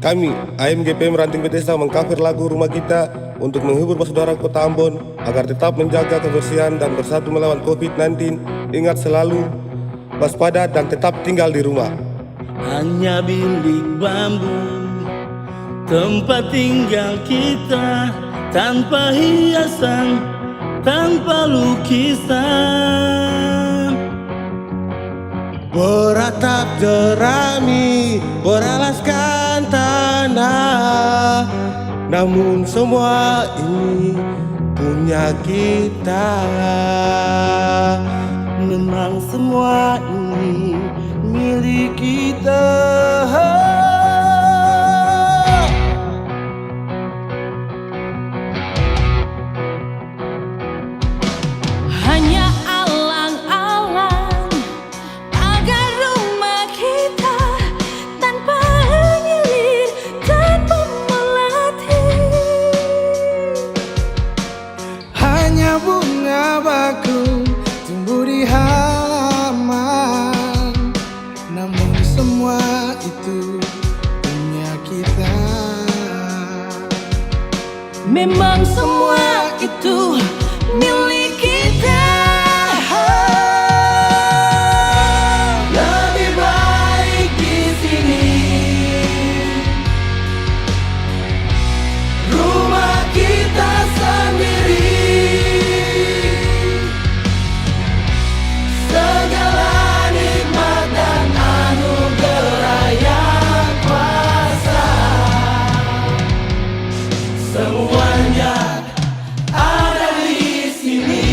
Kami, AMGPM Ranting Bethesda mengcover lagu Rumah Kita untuk menghibur saudara kota Ambon agar tetap menjaga kebersihan dan bersatu melawan COVID-19. Ingat selalu waspada dan tetap tinggal di rumah. Hanya bilik bambu tempat tinggal kita, tanpa hiasan, tanpa lukisan. Beratap jerami, beralaskan tanah, namun semua ini punya kita. Memang semua ini milik kita. Hanya alang-alang agar rumah kita tanpa nyilir, tanpa melatih. Hanya bunga bakung tumbuh di halaman, namun semua itu punya kita. Memang semua itu milik kita. Lebih baik di sini, rumah kita sendiri. Segala nikmat dan anugerah yang kuasa, semuanya ada di sini.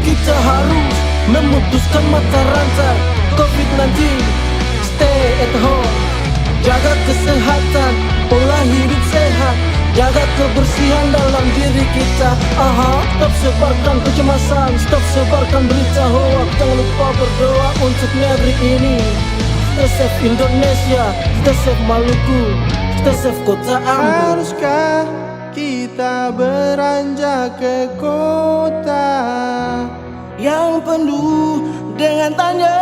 Kita harus memutuskan mata rantai COVID-19. Stay at home, jaga kesehatan, pola hidup sehat, jaga kebersihan dalam diri kita. Stop sebarkan kecemasan, stop sebarkan berita hoax. Jangan lupa berdoa untuk negeri ini. Kita save Indonesia, kita save Maluku, kita save kota Ambon. Haruskah kita beranjak ke kota yang penuh dengan tanya?